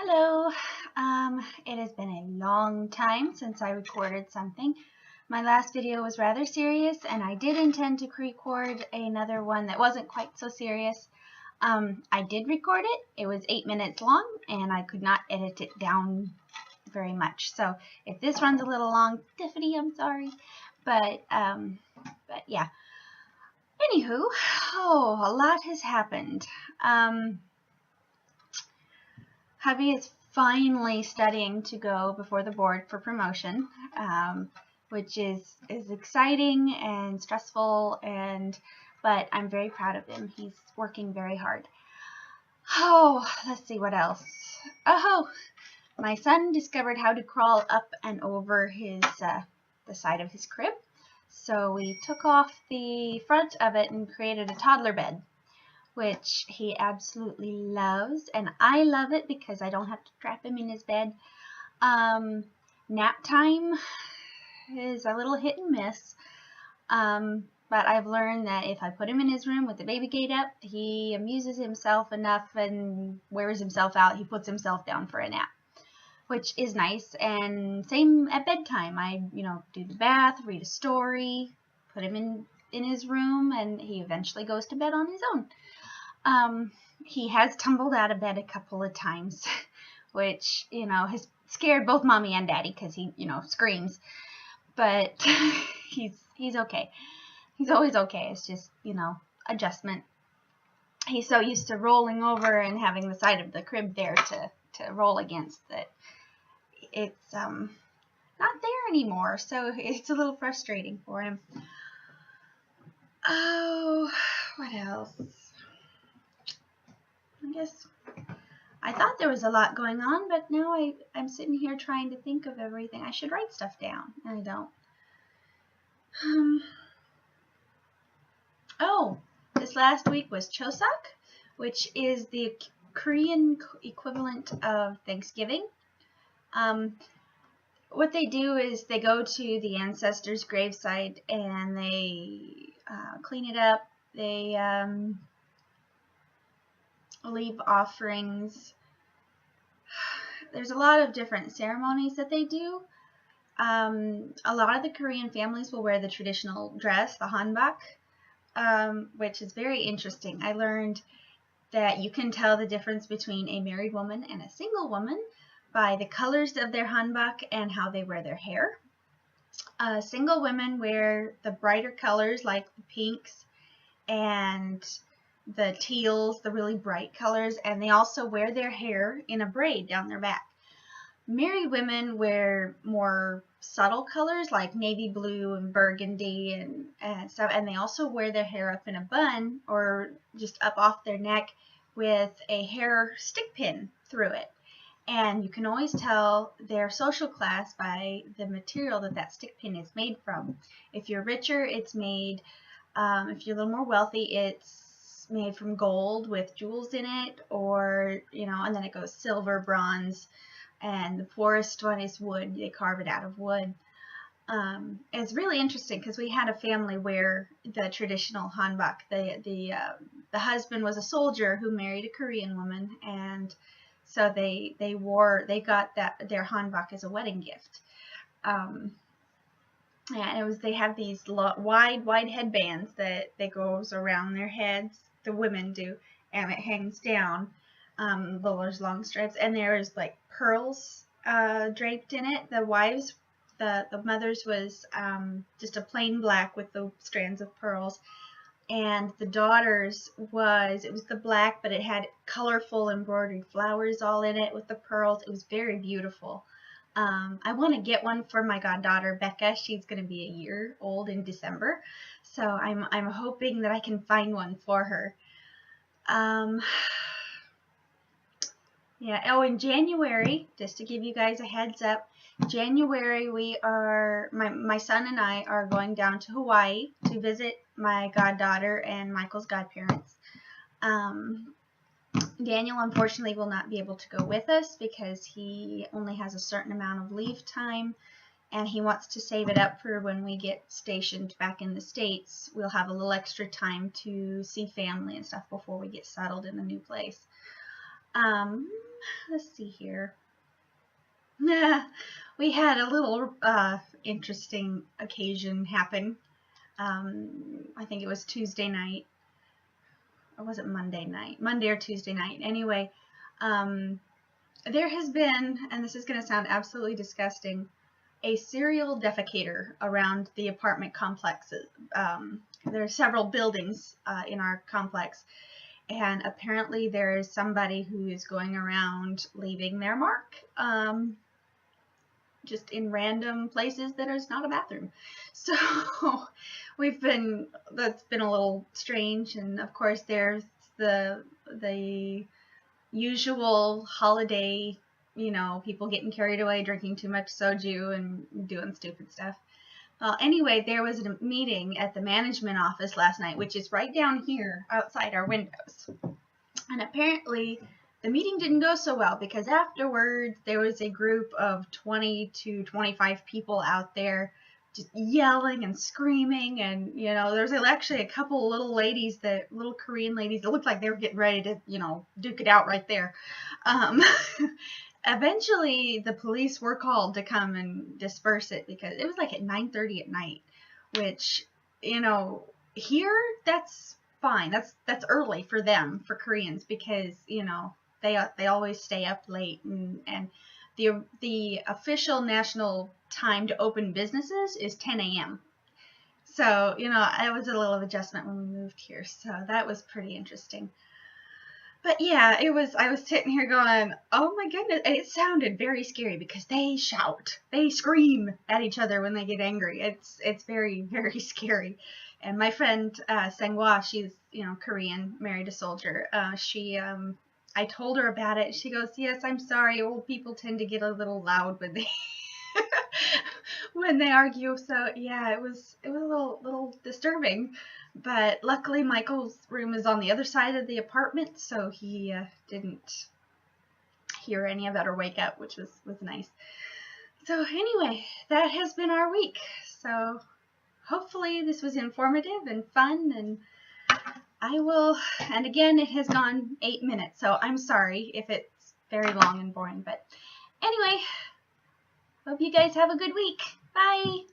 Hello. It has been a long time since I recorded something. My last video was rather serious, and I did intend to record another one that wasn't quite so serious. I did record it. It was 8 minutes long, and I could not edit it down very much. So if this runs a little long, Tiffany, I'm sorry. But yeah. Anywho, a lot has happened. Hubby is finally studying to go before the board for promotion, which is exciting and stressful, but I'm very proud of him. He's working very hard. Let's see what else. My son discovered how to crawl up and over the side of his crib. So we took off the front of it and created a toddler bed, which he absolutely loves, and I love it because I don't have to trap him in his bed. Nap time is a little hit and miss, but I've learned that if I put him in his room with the baby gate up, he amuses himself enough and wears himself out. He puts himself down for a nap, which is nice. And same at bedtime. I, do the bath, read a story, put him in his room, and he eventually goes to bed on his own. He has tumbled out of bed a couple of times, which, has scared both mommy and daddy because he, screams. But he's okay. He's always okay. It's just, adjustment. He's so used to rolling over and having the side of the crib there to roll against that it's not there anymore. So it's a little frustrating for him. Oh, what else? I guess I thought there was a lot going on, but now I'm sitting here trying to think of everything. I should write stuff down, and I don't. This last week was Cheosak, which is the Korean equivalent of Thanksgiving. What they do is they go to the ancestors' gravesite and they clean it up. They leave offerings. There's a lot of different ceremonies that they do. A lot of the Korean families will wear the traditional dress, the hanbok, which is very interesting. I learned that you can tell the difference between a married woman and a single woman by the colors of their hanbok and how they wear their hair. Single women wear the brighter colors like the pinks and the teals, the really bright colors, and they also wear their hair in a braid down their back. Married women wear more subtle colors like navy blue and burgundy and stuff, and they also wear their hair up in a bun or just up off their neck with a hair stick pin through it. And you can always tell their social class by the material that stick pin is made from. If you're richer, it's made, if you're a little more wealthy, it's made from gold with jewels in it, or, and then it goes silver, bronze, and the poorest one is wood. They carve it out of wood. It's really interesting because we had a family wear the traditional hanbok. The husband was a soldier who married a Korean woman, and so they got their hanbok as a wedding gift. And they have these wide headbands that goes around their heads. The women do, and it hangs down. There's long stripes, and there's like pearls draped in it. The wives, the mother's was just a plain black with the strands of pearls, and the daughter's was the black, but it had colorful embroidered flowers all in it with the pearls. It was very beautiful. I want to get one for my goddaughter Becca. She's going to be a year old in December, so I'm hoping that I can find one for her. Yeah. In January, just to give you guys a heads up, January my son and I are going down to Hawaii to visit my goddaughter and Michael's godparents. Daniel unfortunately will not be able to go with us because he only has a certain amount of leave time, and he wants to save it up for when we get stationed back in the States. We'll have a little extra time to see family and stuff before we get settled in the new place. Let's see here. We had a little interesting occasion happen. I think it was Tuesday night, or was it Monday night? Monday or Tuesday night. Anyway, there has been, and this is going to sound absolutely disgusting, a serial defecator around the apartment complexes. There are several buildings in our complex, and apparently there is somebody who is going around leaving their mark just in random places that is not a bathroom. So that's been a little strange, and of course there's the usual holiday, people getting carried away, drinking too much soju and doing stupid stuff. Well, anyway, there was a meeting at the management office last night, which is right down here outside our windows. And apparently the meeting didn't go so well, because afterwards there was a group of 20 to 25 people out there just yelling and screaming, and there's actually a couple little Korean ladies that looked like they were getting ready to duke it out right there. Eventually the police were called to come and disperse it, because it was like at 9:30 at night, which here that's fine. That's early for them, for Koreans, because they always stay up late, and the official national time to open businesses is 10 a.m. So it was a little adjustment when we moved here, so that was pretty interesting. But yeah, I was sitting here going, oh my goodness, and it sounded very scary, because they scream at each other when they get angry. It's very, very scary. And my friend Sangwa, she's Korean, married a soldier. I told her about it. She goes, yes, I'm sorry, old people tend to get a little loud when they when they argue. So yeah, it was a little disturbing. But luckily Michael's room is on the other side of the apartment, so he didn't hear any of that or wake up, which was nice. So anyway, that has been our week. So hopefully this was informative and fun, and and again, it has gone 8 minutes, so I'm sorry if it's very long and boring, but anyway, hope you guys have a good week. Bye!